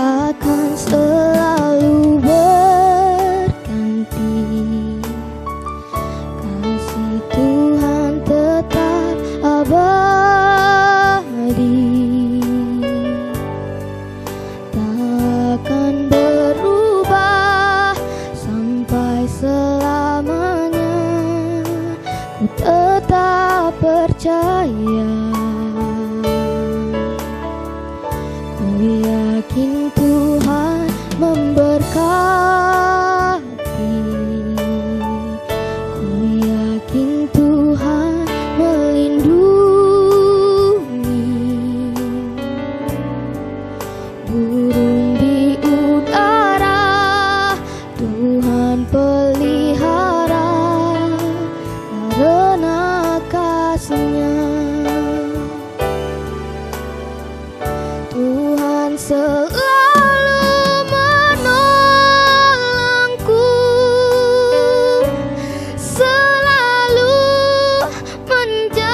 akan selalu berganti. Kasih Tuhan tetap abadi, takkan berubah sampai selamanya. Ku tetap percaya, ku yakin Tuhan memberkati, ku yakin Tuhan melindungi. Burung di udara Tuhan pelihara karena kasih-Nya. Tuhan selalu menolongku, selalu menjagaku.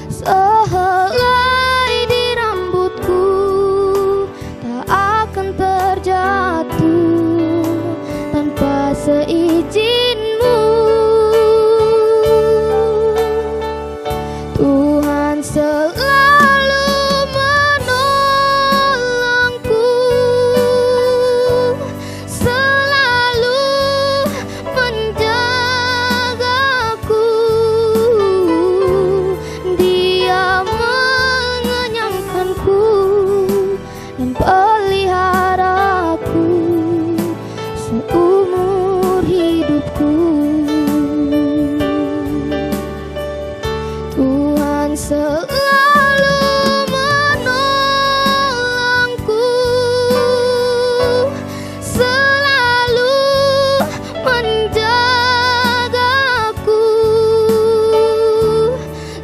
Sehelai di rambutku tak akan terjatuh tanpa seizin-Mu. Tuhan selalu menolongku, selalu menjagaku. Dia mengenyangkanku dan peliharaku seumur hidupku. Tuhan selalu menolongku, selalu menjagaku.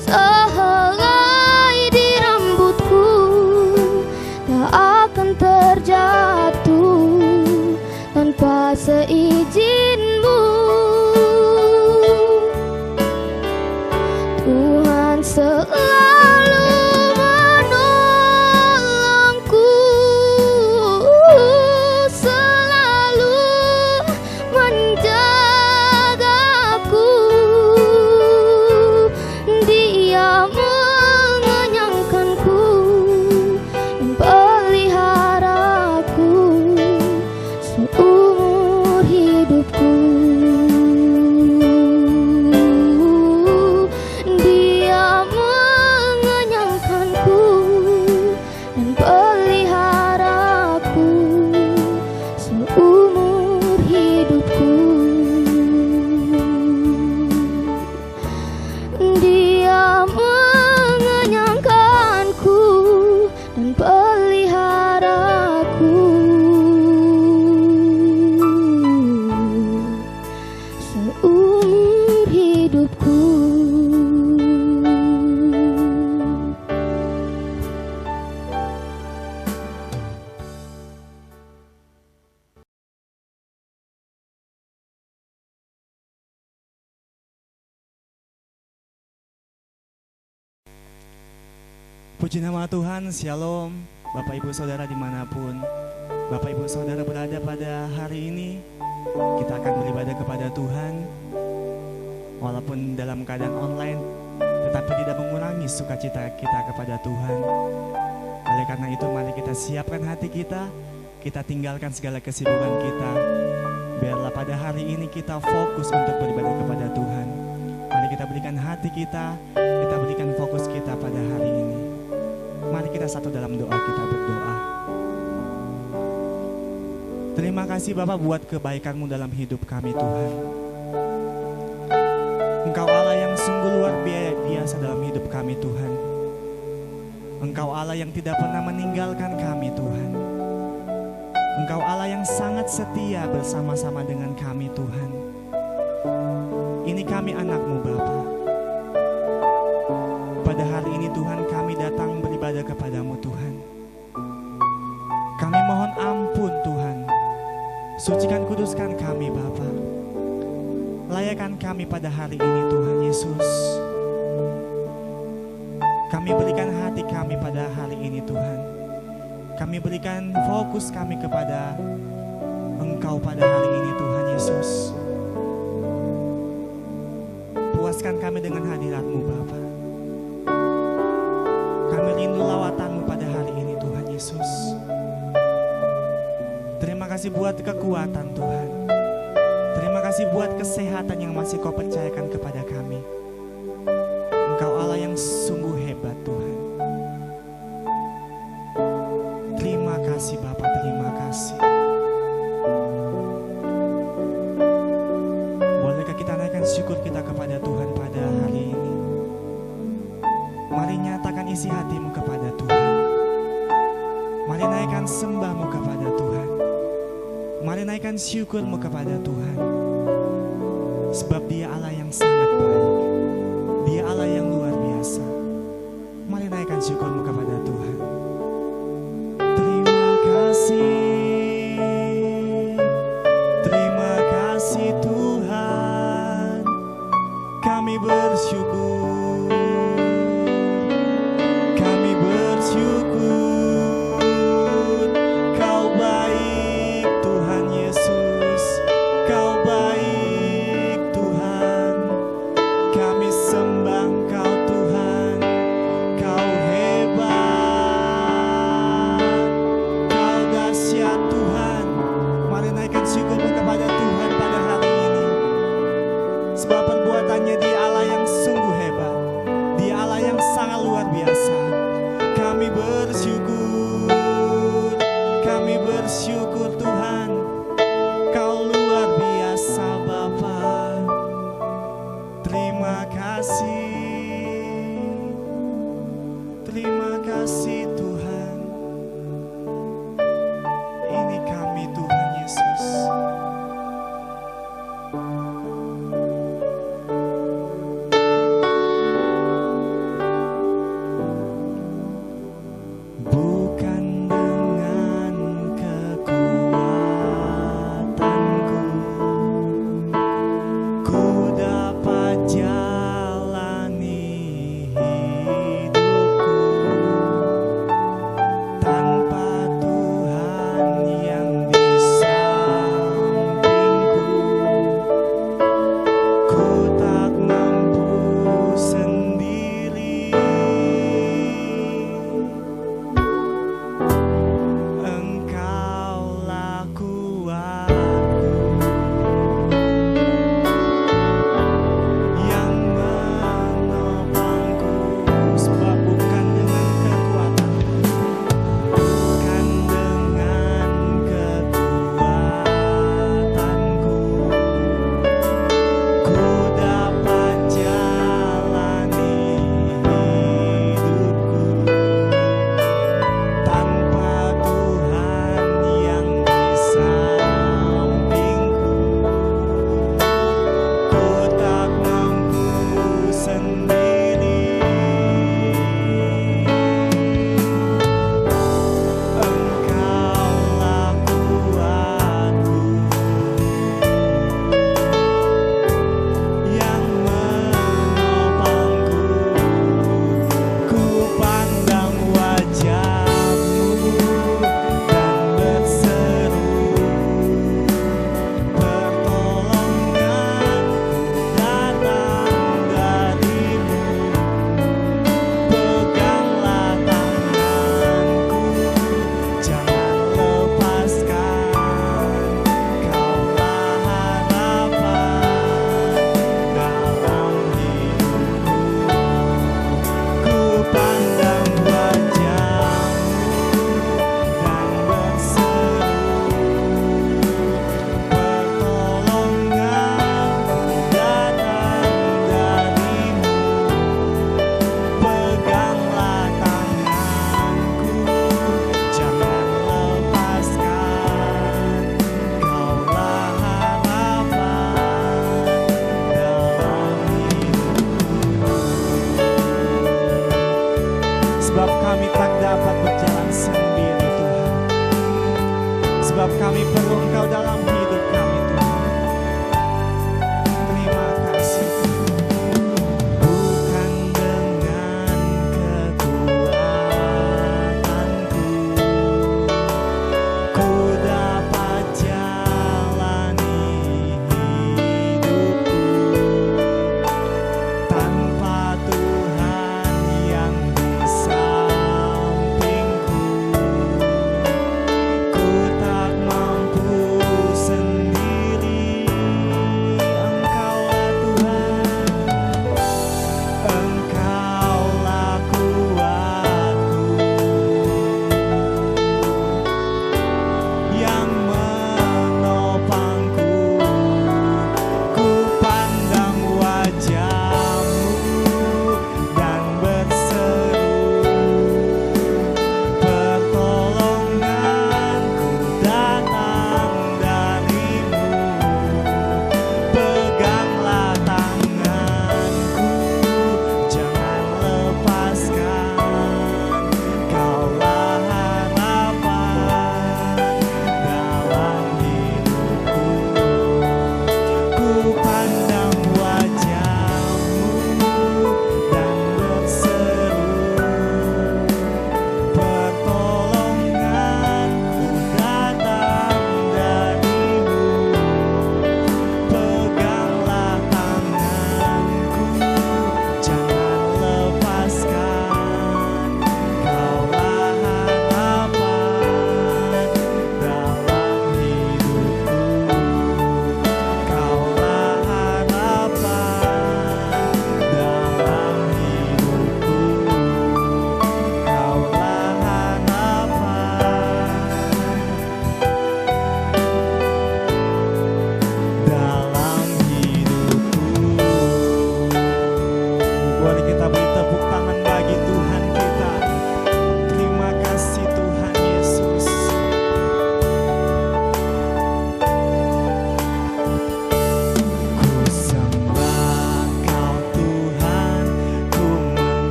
Sehelai di rambutku tak akan terjatuh tanpa seizin-Mu. Tuhan selalu menolongku, selalu menjagaku. Dia mengenyangkanku dan peliharaku seumur hidupku. Dia mengenyangkanku dan peliharaku seumur hidupku. Dia mengenyangkanku dan peliharaku seumur hidupku. Puji nama Tuhan, Shalom, Bapak Ibu Saudara dimanapun Bapak Ibu Saudara berada pada hari ini. Kita akan beribadah kepada Tuhan walaupun dalam keadaan online, tetapi tidak mengurangi sukacita kita kepada Tuhan. Oleh karena itu mari kita siapkan hati kita, kita tinggalkan segala kesibukan kita. Biarlah pada hari ini kita fokus untuk beribadah kepada Tuhan. Mari kita berikan hati kita berikan fokus kita pada hari ini. Mari kita satu dalam doa, kita berdoa. Terima kasih Bapa buat kebaikan-Mu dalam hidup kami Tuhan. Engkau Allah yang sungguh luar biasa dalam hidup kami Tuhan. Engkau Allah yang tidak pernah meninggalkan kami Tuhan. Engkau Allah yang sangat setia bersama-sama dengan kami Tuhan. Ini kami anak-Mu Bapa. Pada hari ini Tuhan kami datang beribadah kepadamu Tuhan. Kami mohon ampun Tuhan. Sucikan kuduskan kami Bapa. Layakan kami pada hari ini Tuhan Yesus. Kami berikan hati kami pada Kami berikan fokus kami kepada Engkau pada hari ini Tuhan Yesus. Puaskan kami dengan hadirat-Mu Bapa. Kami rindu lawatan-Mu pada hari ini Tuhan Yesus. Terima kasih buat kekuatan Tuhan. Terima kasih buat kesehatan yang masih Kau percayakan kepada kami. Engkau Allah yang sungguh hebat Tuhan. Terima kasih Bapa, terima kasih. Bolehkah kita naikkan syukur kita kepada Tuhan pada hari ini? Mari nyatakan isi hatimu kepada Tuhan. Mari naikkan sembahmu kepada Tuhan. Mari naikkan syukurmu kepada Tuhan. Sebab Dia Allah yang sangat baik. Dia Allah yang luar biasa. Mari naikkan syukurmu kepada Tuhan. Terima kasih. Terima kasih Tuhan. Kami bersyukur. Kami bersyukur. Kau baik Tuhan Yesus. Kau baik Tuhan. Kami sembah Engkau Tuhan. Kau hebat. Kau dahsyat Tuhan. Mari naikkan syukurmu kepada Tuhan pada hari ini. Sebab perbuatannya Dia Allah yang sungguh hebat. Dia Allah yang sangat luar biasa. Kami bersyukur. Kami bersyukur Tuhan. Kau luar biasa Bapa. Terima kasih. Terima kasih Tuhan. Ini kami Tuhan Yesus. Bukan dengan kekuatanku ku dapat jalani hidupku tanpa Tuhan yang di sampingku. Ku tak mampu sendiri. Engkaulah kuatku yang menopangku. Sebab bukan dengan kekuatanku, bukan dengan kekuatanku ku dapat jalani hidupku tanpa Tuhan yang di sampingku. Ku tak mampu sendiri. Engkaulah kuatku yang menopangku. Ku pandang wajah-Mu dan berseru, pertolongan datang dari-Mu. Peganglah tanganku, jangan lepaskan. Kaulah harapan dalam hidupku. Ku pandang wajah-Mu dan berseru, pertolongan datang dari-Mu. Peganglah tanganku, jangan lepaskan. Kaulah harapan dalam hidupku. Sebab kami tak dapat berjalan sendiri Tuhan. Sebab kami perlu Engkau dalam hidup kami Tuhan. Terima kasih Tuhan. Bukan dengan kekuatanku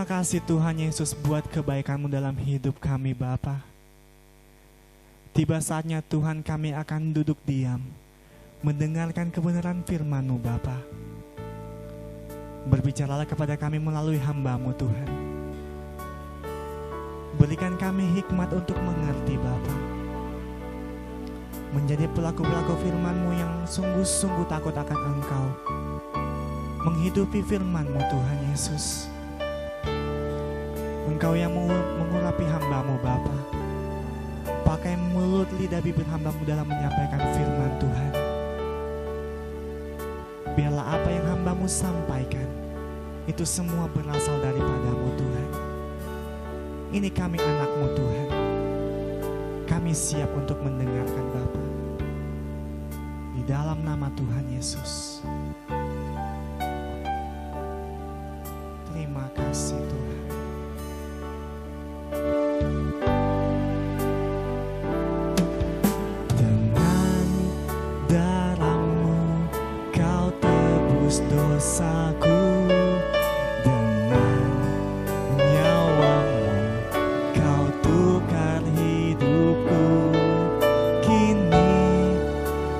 Terima kasih Tuhan Yesus buat kebaikan-Mu dalam hidup kami Bapa. Tiba saatnya Tuhan kami akan duduk diam, mendengarkan kebenaran firman-Mu Bapa. Berbicaralah kepada kami melalui hamba-Mu Tuhan. Berikan kami hikmat untuk mengerti Bapa. Menjadi pelaku-pelaku firman-Mu yang sungguh-sungguh takut akan Engkau. Menghidupi firman-Mu Tuhan Yesus. Engkau yang mengurapi hamba-Mu Bapa. Pakai mulut lidah bibir hamba-Mu dalam menyampaikan firman Tuhan. Biarlah apa yang hamba-Mu sampaikan, itu semua berasal daripada-Mu Tuhan. Ini kami anak-Mu Tuhan. Kami siap untuk mendengarkan Bapa. Di dalam nama Tuhan Yesus. Terima kasih Tuhan. Dengan darah-Mu Kau tebus dosaku. Dengan nyawa-Mu Kau tukar hidupku. Kini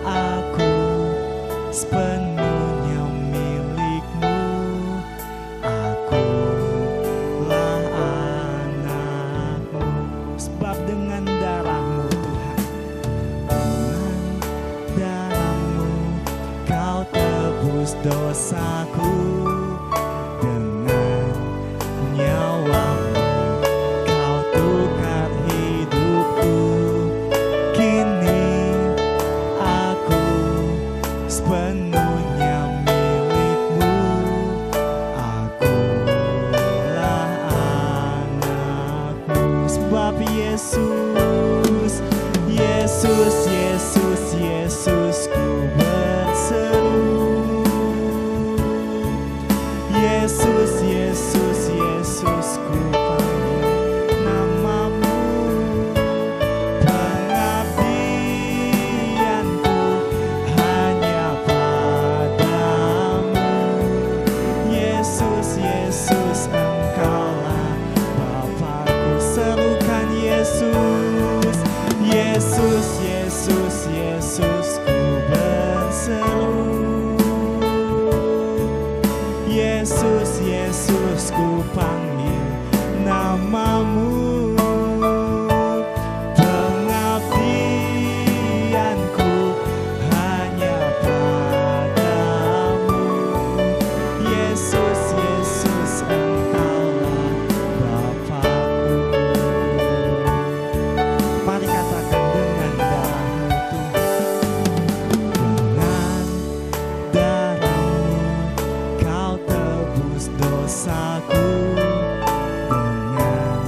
aku sepenuhnya milik-Mu. Akulah anak-Mu. Sebab dengan darah-Mu Tuhan, dengan darah-Mu Kau tebus dosaku. Dengan nyawa-Mu Kau tukar hidupku. Kini aku sepenuhnya milik-Mu. Akulah anak-Mu. Sebab Yesus, Yesus, Yesus, Yesus, ku berseru. Yesus, Yesus, Yesus, ku panggil nama-Mu. Pengabdianku hanya padamu. Yesus, Yesus, Engkaulah Bapakku. Serukan Yesus, Yesus, Yesus, Yesus, ku berseru. Yesus, Yesus, ku panggil nama-Mu. Pengabdianku hanya padamu. Yesus, Yesus, Engkaulah Bapakku. Mari katakan dengan darah-Mu Tuhan. Dengan darah-Mu Kau tebus dosaku. Dengan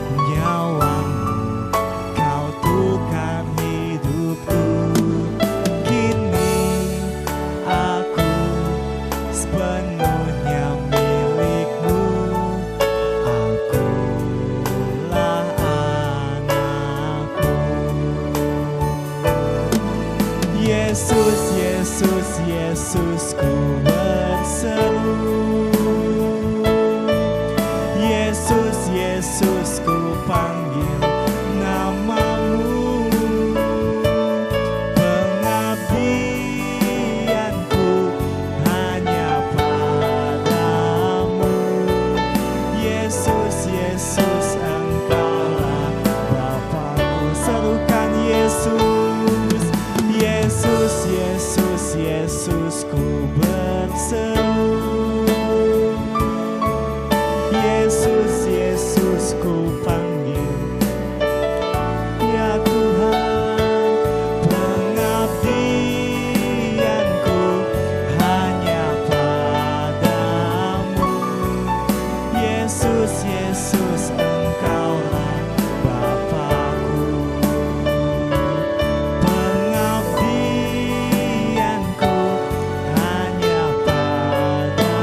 nyawa-Mu Kau tukar hidupku. Kini aku sepenuhnya milik-Mu. Akulah anak-Mu. Yesus, Yesus, Yesus, ku berseru. Yesus, Yesus, ku panggil nama-Mu. Pengabdianku hanya padamu. Yesus, Yesus, Engkaulah Bapakku. Serukan Yesus, Yesus, Yesus, Yesus, ku berseru. Yesus, Yesus, ku panggil. Ya Tuhan, pengabdianku hanya padamu. Yesus, Yesus, Engkaulah Bapakku. Pengabdianku hanya padamu.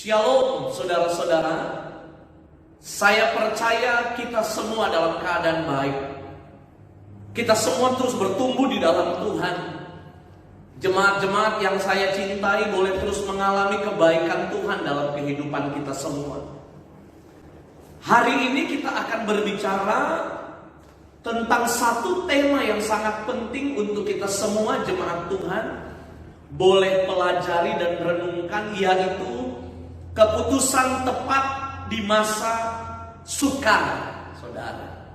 Shalom saudara-saudara. Saya percaya kita semua dalam keadaan baik. Kita semua terus bertumbuh di dalam Tuhan. Jemaat-jemaat yang saya cintai boleh terus mengalami kebaikan Tuhan dalam kehidupan kita semua. Hari ini kita akan berbicara tentang satu tema yang sangat penting untuk kita semua jemaat Tuhan boleh pelajari dan renungkan, yaitu keputusan tepat di masa sukar, saudara.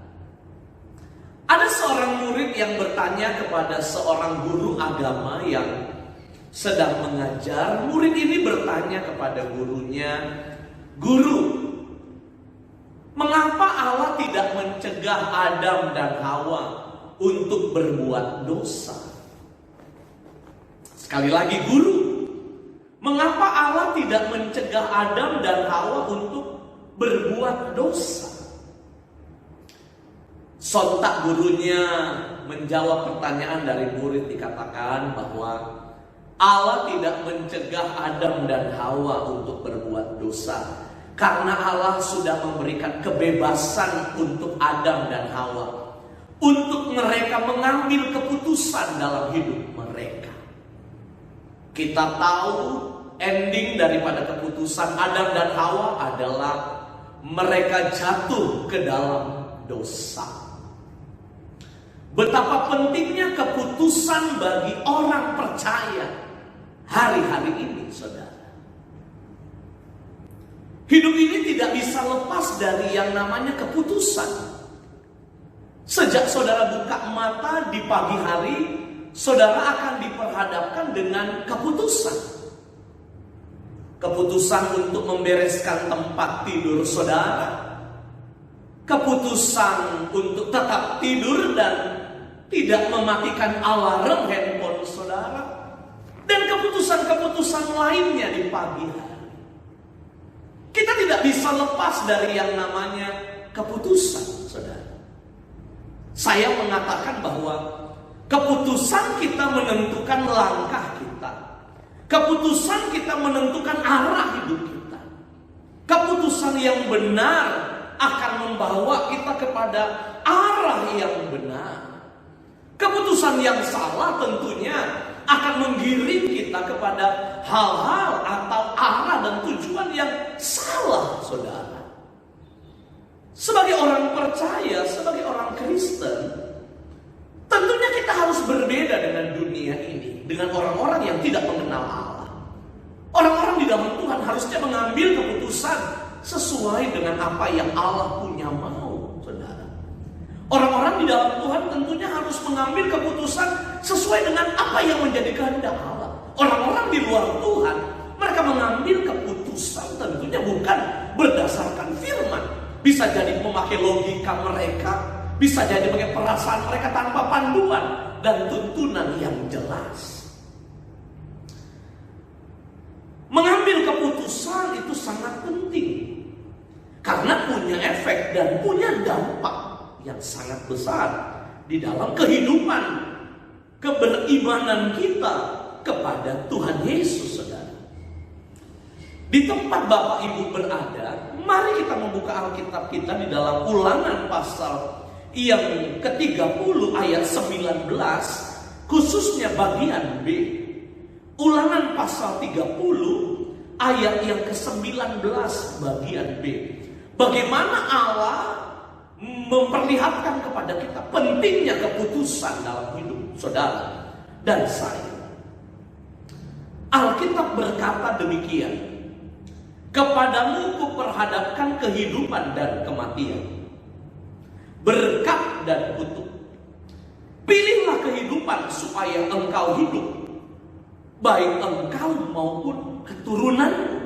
Ada seorang murid yang bertanya kepada seorang guru agama yang sedang mengajar. Murid ini bertanya kepada gurunya, "Guru, mengapa Allah tidak mencegah Adam dan Hawa untuk berbuat dosa?" Sekali lagi, guru, mengapa Allah tidak mencegah Adam dan Hawa untuk berbuat dosa? Sontak gurunya menjawab pertanyaan dari murid, dikatakan bahwa Allah tidak mencegah Adam dan Hawa untuk berbuat dosa karena Allah sudah memberikan kebebasan untuk Adam dan Hawa untuk mereka mengambil keputusan dalam hidup mereka. Kita tahu ending daripada keputusan Adam dan Hawa adalah mereka jatuh ke dalam dosa. Betapa pentingnya keputusan bagi orang percaya hari-hari ini, saudara. Hidup ini tidak bisa lepas dari yang namanya keputusan. Sejak saudara buka mata di pagi hari, saudara akan diperhadapkan dengan keputusan. Keputusan untuk membereskan tempat tidur saudara, keputusan untuk tetap tidur dan tidak mematikan alarm handphone saudara, dan keputusan-keputusan lainnya di pagi hari. Kita tidak bisa lepas dari yang namanya keputusan, saudara. Saya mengatakan bahwa keputusan kita menentukan langkah kita. Keputusan kita menentukan arah hidup kita. Keputusan yang benar akan membawa kita kepada arah yang benar. Keputusan yang salah tentunya akan menggiring kita kepada hal-hal atau arah dan tujuan yang salah, saudara. Sebagai orang percaya, sebagai orang Kristen, tentunya kita harus berbeda dengan dunia ini, dengan orang-orang yang tidak mengenal Allah. Orang-orang di dalam Tuhan harusnya mengambil keputusan sesuai dengan apa yang Allah punya mau, saudara. Orang-orang di dalam Tuhan tentunya harus mengambil keputusan sesuai dengan apa yang menjadi kehendak Allah. Orang-orang di luar Tuhan, mereka mengambil keputusan tentunya bukan berdasarkan firman. Bisa jadi memakai logika mereka, bisa jadi pakai perasaan mereka tanpa panduan dan tuntunan yang jelas. Mengambil keputusan itu sangat penting karena punya efek dan punya dampak yang sangat besar di dalam kehidupan keberimanan kita kepada Tuhan Yesus, saudara. Di tempat Bapak Ibu berada, mari kita membuka Alkitab kita di dalam Ulangan pasal yang ke-30 ayat 19, khususnya bagian B. Ulangan pasal 30 ayat yang ke-19 bagian B. Bagaimana Allah memperlihatkan kepada kita pentingnya keputusan dalam hidup saudara dan saya. Alkitab berkata demikian, "Kepadamu kuperhadapkan kehidupan dan kematian, berkat dan kutuk. Pilihlah kehidupan supaya engkau hidup, baik engkau maupun keturunanmu."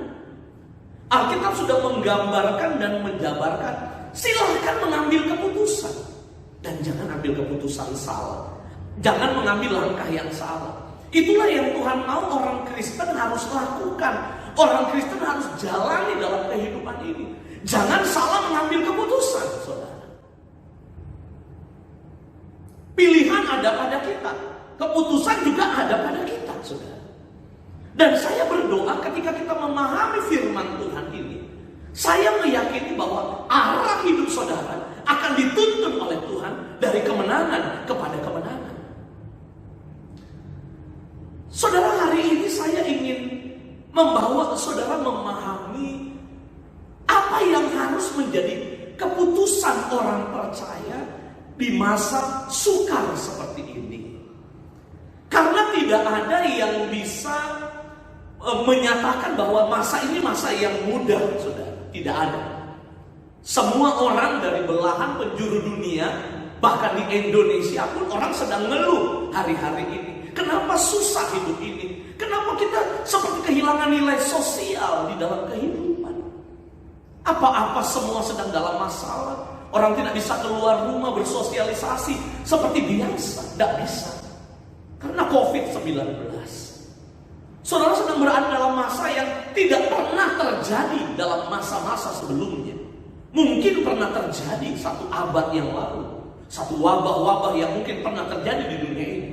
Alkitab sudah menggambarkan dan menjabarkan, silahkan mengambil keputusan. Dan jangan ambil keputusan salah. Jangan mengambil langkah yang salah. Itulah yang Tuhan mau orang Kristen harus lakukan. Orang Kristen harus jalani dalam kehidupan ini. Jangan salah mengambil keputusan, saudara. Pilihan ada pada kita. Keputusan juga ada pada kita, saudara. Dan saya berdoa ketika kita memahami firman Tuhan ini, saya meyakini bahwa arah hidup saudara akan dituntun oleh Tuhan dari kemenangan kepada kemenangan. Saudara, hari ini saya ingin membawa saudara memahami apa yang harus menjadi keputusan orang percaya di masa sukar seperti ini. Karena tidak ada yang bisa menyatakan bahwa masa ini masa yang mudah, saudara. Tidak ada. Semua orang dari belahan penjuru dunia, bahkan di Indonesia pun orang sedang ngeluh hari-hari ini. Kenapa susah hidup ini? Kenapa kita seperti kehilangan nilai sosial di dalam kehidupan? Apa-apa semua sedang dalam masalah. Orang tidak bisa keluar rumah bersosialisasi seperti biasa. Tidak bisa. Karena COVID-19. Saudara sedang berada dalam masa yang tidak pernah terjadi dalam masa-masa sebelumnya. Mungkin pernah terjadi satu abad yang lalu. Satu wabah-wabah yang mungkin pernah terjadi di dunia ini.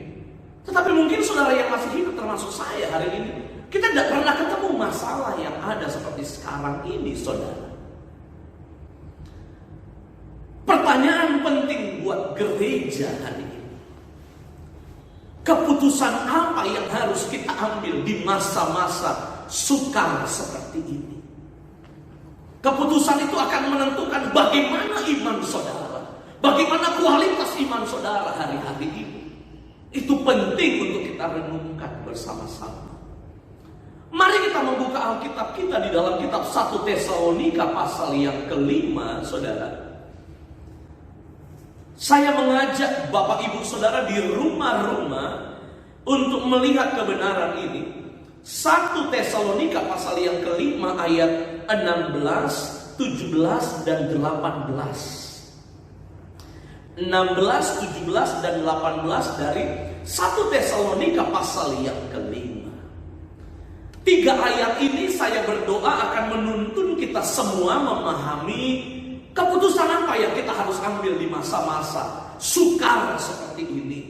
Tetapi mungkin saudara yang masih hidup termasuk saya hari ini, kita tidak pernah ketemu masalah yang ada seperti sekarang ini, saudara. Pertanyaan penting buat gereja hari ini. Keputusan apa yang harus kita ambil di masa-masa sukar seperti ini? Keputusan itu akan menentukan bagaimana iman saudara, bagaimana kualitas iman saudara hari-hari ini. Itu penting untuk kita renungkan bersama-sama. Mari kita membuka Alkitab kita di dalam kitab 1 Tesalonika pasal yang ke-5, saudara. Saya mengajak Bapak Ibu Saudara di rumah-rumah untuk melihat kebenaran ini. 1 Tesalonika pasal yang ke-5 ayat 16, 17 dan 18. 16, 17 dan 18 dari 1 Tesalonika pasal yang ke-5. 3 ayat ini saya berdoa akan menuntun kita semua memahami keputusan apa yang kita harus ambil di masa-masa sukar seperti ini.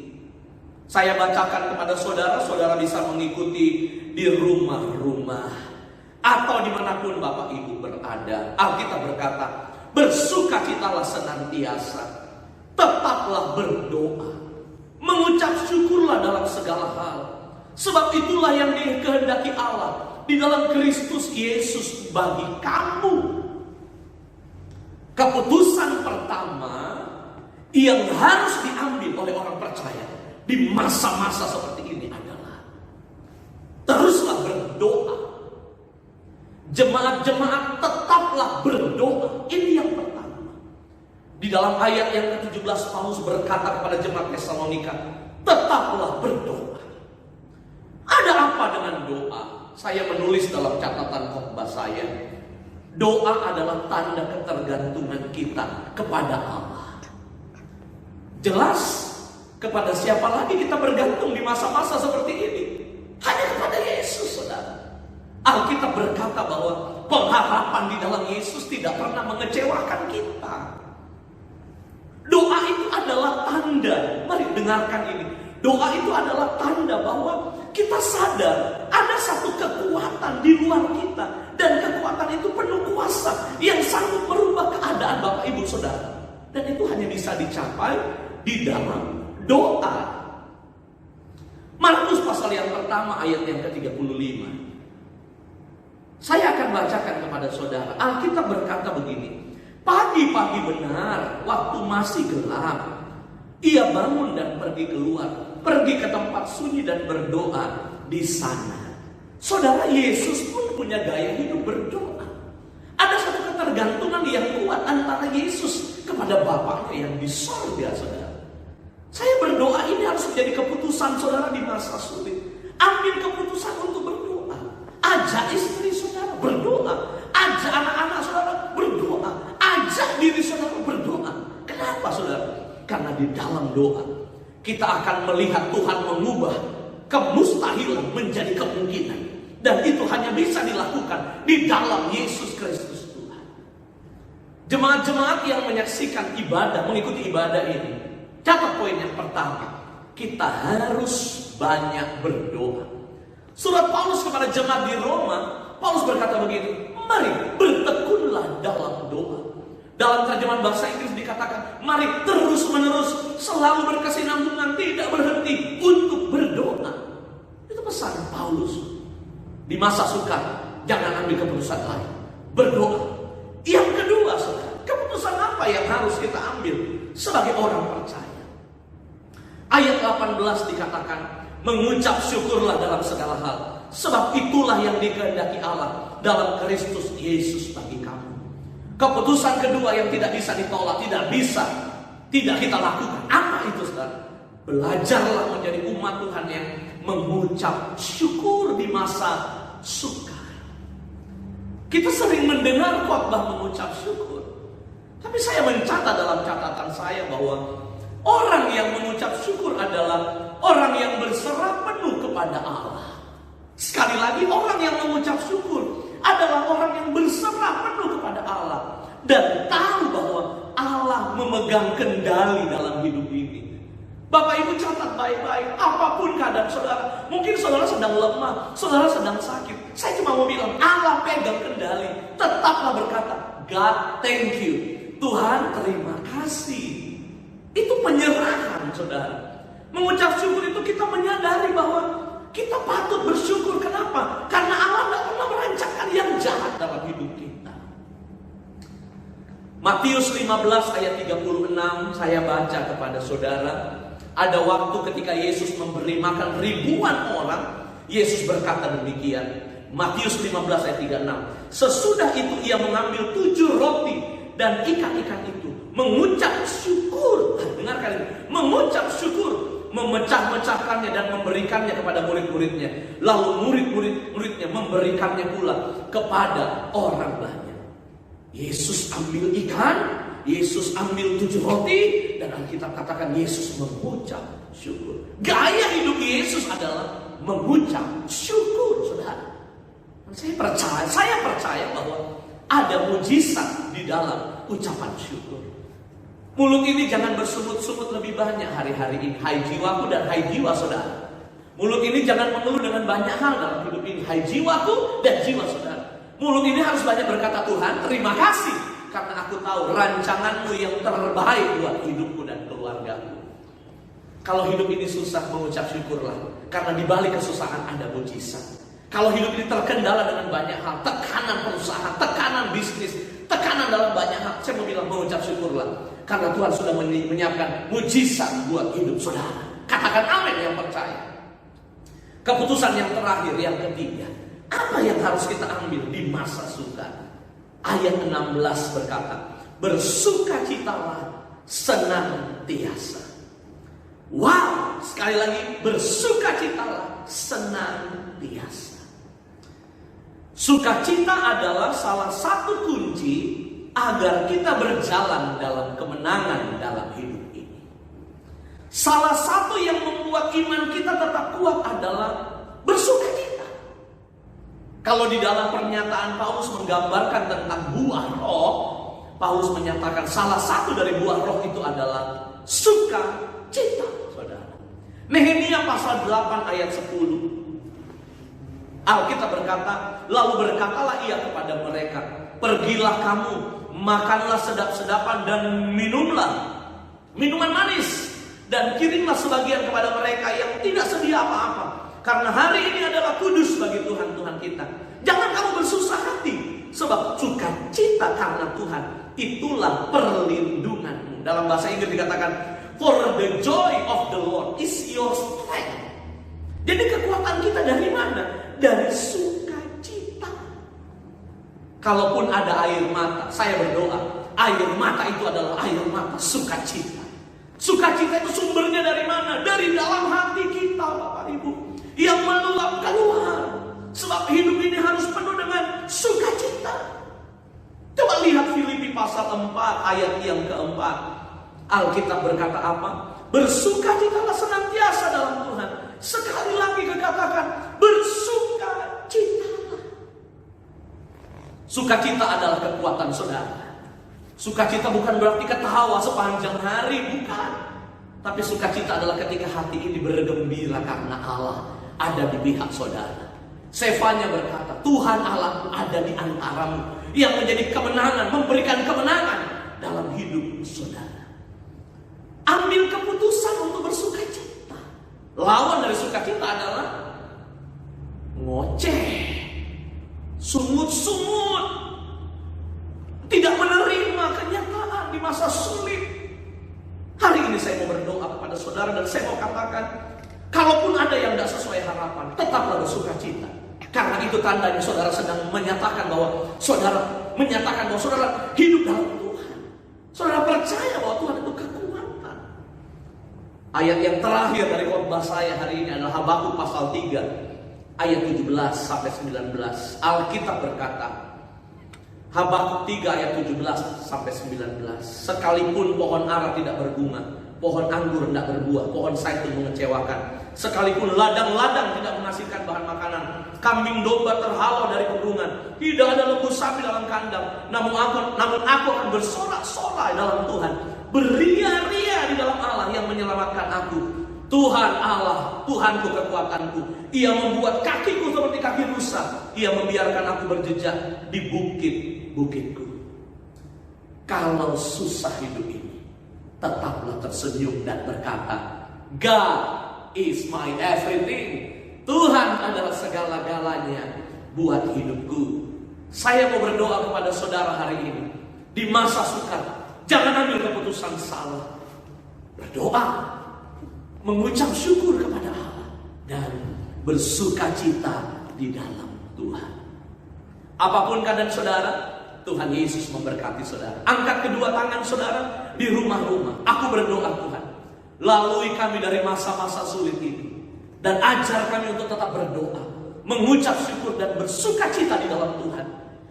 Saya bacakan kepada saudara, saudara bisa mengikuti di rumah-rumah atau dimanapun Bapak Ibu berada. Alkitab berkata, bersukacitalah senantiasa, tetaplah berdoa, mengucap syukurlah dalam segala hal, sebab itulah yang dikehendaki Allah di dalam Kristus Yesus bagi kamu. Keputusan pertama yang harus diambil oleh orang percaya di masa-masa seperti ini adalah teruslah berdoa. Jemaat-jemaat tetaplah berdoa. Ini yang pertama. Di dalam ayat yang ke-17 Paulus berkata kepada jemaat Tesalonika, tetaplah berdoa. Ada apa dengan doa? Saya menulis dalam catatan khotbah saya, doa adalah tanda ketergantungan kita kepada Allah. Jelas, kepada siapa lagi kita bergantung di masa-masa seperti ini? Hanya kepada Yesus, saudara. Alkitab berkata bahwa pengharapan di dalam Yesus tidak pernah mengecewakan kita. Doa itu adalah tanda, mari dengarkan ini. Doa itu adalah tanda bahwa kita sadar ada satu kekuatan di luar kita. Dan kekuatan itu penuh kuasa yang sanggup merubah keadaan Bapak Ibu Saudara. Dan itu hanya bisa dicapai di dalam doa. Markus pasal yang pertama ayat yang ke-35. Saya akan bacakan kepada saudara. Alkitab berkata begini. Pagi-pagi benar, waktu masih gelap, ia bangun dan pergi keluar, pergi ke tempat sunyi dan berdoa di sana. Saudara, Yesus pun punya gaya hidup berdoa. Ada satu ketergantungan yang kuat antara Yesus kepada Bapaknya yang di sorga, saudara. Saya berdoa ini harus menjadi keputusan saudara di masa sulit. Ambil keputusan untuk berdoa. Ajak istri saudara berdoa. Ajak anak-anak saudara berdoa. Ajak diri saudara berdoa. Kenapa saudara? Karena di dalam doa kita akan melihat Tuhan mengubah kemustahilan menjadi kemungkinan. Dan itu hanya bisa dilakukan di dalam Yesus Kristus Tuhan. Jemaat-jemaat yang menyaksikan ibadah, mengikuti ibadah ini, catat poin yang pertama, kita harus banyak berdoa. Surat Paulus kepada jemaat di Roma, Paulus berkata begini, mari bertekunlah dalam doa. Dalam terjemahan bahasa Inggris dikatakan, mari terus menerus selalu berkesinambungan, tidak berhenti untuk berdoa. Itu pesan Paulus. Di masa sukar, jangan ambil keputusan lain, berdoa. Yang kedua, saudara, keputusan apa yang harus kita ambil sebagai orang percaya? Ayat 18 dikatakan, mengucap syukurlah dalam segala hal, sebab itulah yang dikehendaki Allah dalam Kristus Yesus bagi kamu. Keputusan kedua yang tidak bisa ditolak, tidak kita lakukan. Apa itu, saudara? Belajarlah menjadi umat Tuhan yang mengucap syukur di masa sukar. Kita sering mendengar khotbah mengucap syukur, tapi saya mencatat dalam catatan saya bahwa orang yang mengucap syukur adalah orang yang berserah penuh kepada Allah. Sekali lagi, orang yang mengucap syukur adalah orang yang berserah penuh kepada Allah dan tahu bahwa Allah memegang kendali dalam hidup ini. Bapak Ibu catat baik-baik, apapun keadaan saudara, mungkin saudara sedang lemah, saudara sedang sakit. Saya cuma mau bilang, Allah pegang kendali. Tetaplah berkata, God thank you. Tuhan terima kasih. Itu penyerahan, saudara. Mengucap syukur itu kita menyadari bahwa kita patut bersyukur. Kenapa? Karena Allah tidak pernah merancangkan yang jahat dalam hidup kita. Matius 15 ayat 36 saya baca kepada saudara. Ada waktu ketika Yesus memberi makan ribuan orang, Yesus berkata demikian. Matius 15 ayat 36. Sesudah itu ia mengambil 7 roti dan ikan-ikan itu, mengucap syukur. Dengarkan ini, mengucap syukur, memecah-mecahkannya dan memberikannya kepada murid-muridnya. Lalu murid-muridnya memberikannya pula kepada orang banyak. Yesus ambil ikan, Yesus ambil 7 roti, dan Alkitab katakan Yesus mengucap syukur. Gaya hidup Yesus adalah mengucap syukur, saudara. Saya percaya bahwa ada mujizat di dalam ucapan syukur. Mulut ini jangan bersungut-sungut lebih banyak hari-hari ini. Hai jiwaku dan hai jiwa saudara. Mulut ini jangan mengeluh dengan banyak hal dalam hidup ini. Hai jiwaku dan jiwa saudara. Mulut ini harus banyak berkata, Tuhan terima kasih, karena aku tahu rancanganmu yang terbaik buat hidupku dan keluargaku. Kalau hidup ini susah, mengucap syukurlah, karena di balik kesusahan ada mujizat. Kalau hidup ini terkendala dengan banyak hal, tekanan perusahaan, tekanan bisnis, tekanan dalam banyak hal, saya mau bilang mengucap syukurlah, karena Tuhan sudah menyiapkan mujizat buat hidup saudara. Katakan amin yang percaya. Keputusan yang terakhir, yang ketiga, apa yang harus kita ambil di masa sukar? Ayat 16 berkata, bersukacitalah senantiasa. Wow, sekali lagi, bersukacitalah senantiasa. Sukacita adalah salah satu kunci agar kita berjalan dalam kemenangan dalam hidup ini. Salah satu yang membuat iman kita tetap kuat adalah bersukacita. Kalau di dalam pernyataan Paulus menggambarkan tentang buah roh, Paulus menyatakan salah satu dari buah roh itu adalah sukacita, saudara. Nehemia pasal 8 ayat 10. Alkitab berkata, lalu berkatalah ia kepada mereka, pergilah kamu, makanlah sedap-sedapan dan minumlah minuman manis, dan kirimlah sebagian kepada mereka yang tidak sedia apa-apa, karena hari ini adalah kudus bagi Tuhan Tuhan kita. Jangan kamu bersusah hati, sebab sukacita karena Tuhan itulah perlindunganmu. Dalam bahasa Inggris dikatakan, for the joy of the Lord is your strength. Jadi kekuatan kita dari mana? Dari sukacita. Kalaupun ada air mata, saya berdoa, air mata itu adalah air mata sukacita. Sukacita itu sumbernya dari mana? Dari dalam hati kita, Bapak Ibu, yang meluap keluar. Sebab hidup ini harus penuh dengan sukacita. Coba lihat Filipi pasal 4 ayat yang keempat. Alkitab berkata apa? Bersukacitalah senantiasa dalam Tuhan. Sekali lagi kekatakan, bersukacitalah. Sukacita adalah kekuatan saudara. Sukacita bukan berarti ketawa sepanjang hari, bukan. Tapi sukacita adalah ketika hati ini bergembira karena Allah ada di pihak saudara. Sefanya berkata, Tuhan Allah ada di antaramu, yang menjadi kemenangan, memberikan kemenangan dalam hidup saudara. Ambil keputusan untuk bersukacita. Lawan dari sukacita adalah ngoceh, sungut-sungut, tidak menerima kenyataan di masa sulit. Hari ini saya mau berdoa kepada saudara dan saya mau katakan, kalaupun ada yang tidak sesuai harapan, tetaplah bersukacita. Karena itu tandanya saudara sedang menyatakan bahwa saudara hidup dalam Tuhan. Saudara percaya bahwa Tuhan itu kekuatan. Ayat yang terakhir dari khotbah saya hari ini adalah Habakuk pasal 3 ayat 17 sampai 19. Alkitab berkata, Habakuk 3 ayat 17 sampai 19. Sekalipun pohon ara tidak berbunga, pohon anggur tidak berbuah, pohon zaitun mengecewakan, sekalipun ladang-ladang tidak menghasilkan bahan makanan, kambing domba terhalau dari pegunungan, tidak ada lembu sapi dalam kandang, namun aku akan bersorak-sorai dalam Tuhan, beria-ria di dalam Allah yang menyelamatkan aku. Tuhan Allah, Tuhanku kekuatanku, Ia membuat kakiku seperti kaki rusa, Ia membiarkan aku berjejak di bukit-bukitku. Kalau susah hidup ini, tetaplah tersenyum dan berkata, God is my everything. Tuhan adalah segala-galanya buat hidupku. Saya mau berdoa kepada saudara hari ini. Di masa sukar, jangan ambil keputusan salah. Berdoa, mengucap syukur kepada Allah, dan bersukacita di dalam Tuhan. Apapun keadaan saudara, Tuhan Yesus memberkati saudara. Angkat kedua tangan saudara di rumah-rumah. Aku berdoa, Tuhan, lalui kami dari masa-masa sulit ini, dan ajar kami untuk tetap berdoa, mengucap syukur dan bersukacita di dalam Tuhan.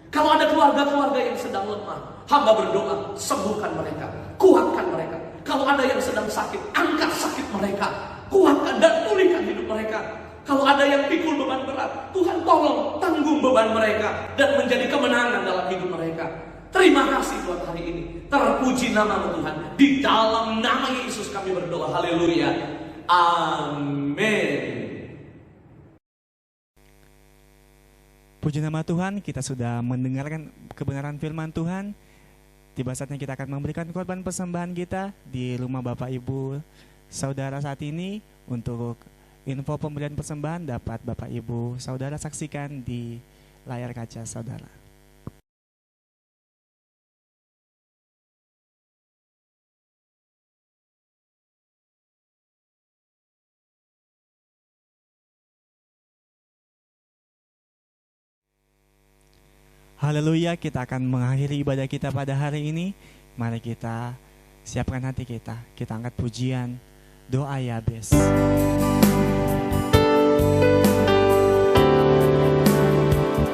Kalau ada keluarga-keluarga yang sedang lemah, hamba berdoa, sembuhkan mereka, kuatkan mereka. Kalau ada yang sedang sakit, angkat sakit mereka, kuatkan dan pulihkan hidup mereka. Kalau ada yang pikul beban berat, Tuhan tolong tanggung beban mereka dan menjadi kemenangan dalam hidup mereka. Terima kasih buat hari ini. Terpuji nama Tuhan. Di dalam nama Yesus kami berdoa. Haleluya. Amin. Puji nama Tuhan, kita sudah mendengarkan kebenaran firman Tuhan. Tiba saatnya kita akan memberikan korban persembahan kita di rumah Bapak Ibu Saudara saat ini. Untuk info pemberian persembahan dapat Bapak Ibu Saudara saksikan di layar kaca saudara. Haleluya, kita akan mengakhiri ibadah kita pada hari ini. Mari kita siapkan hati kita. Kita angkat pujian doa Yabes.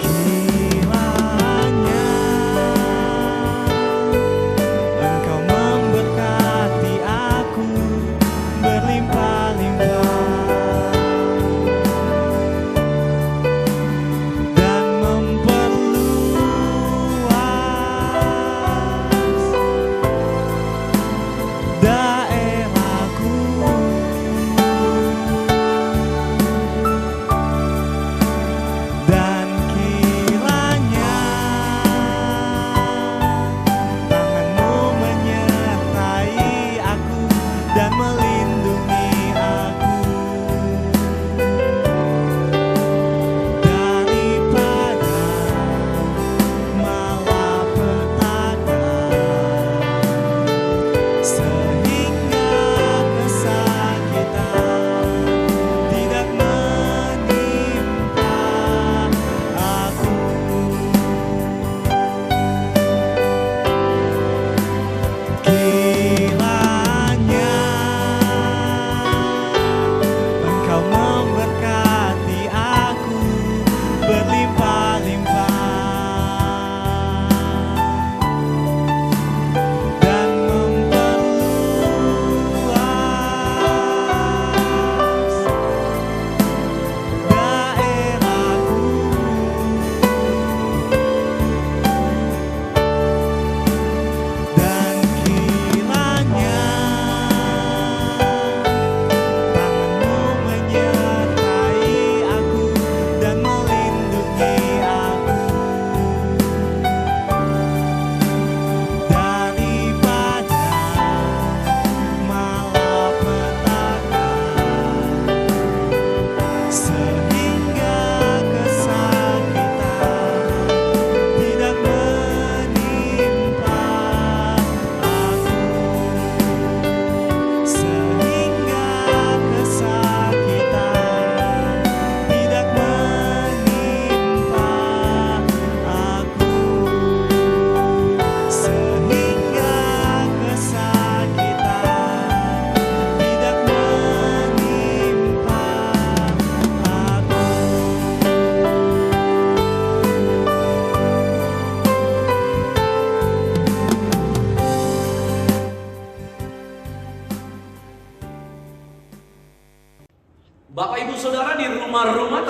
Kiranya Engkau memberkati aku berlimpah-limpah dan daerahku.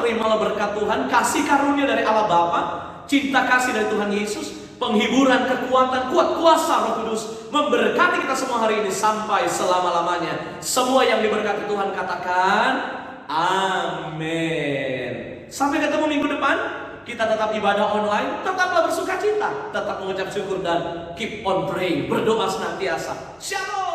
terimalah berkat Tuhan, kasih karunia dari Allah Bapa, cinta kasih dari Tuhan Yesus, penghiburan, kekuatan, kuat kuasa Roh Kudus memberkati kita semua hari ini sampai selama-lamanya. Semua yang diberkati Tuhan katakan amin. Sampai ketemu minggu depan. Kita tetap ibadah online, tetaplah bersuka cita, tetap mengucap syukur dan keep on praying, berdoa senantiasa. Shalom.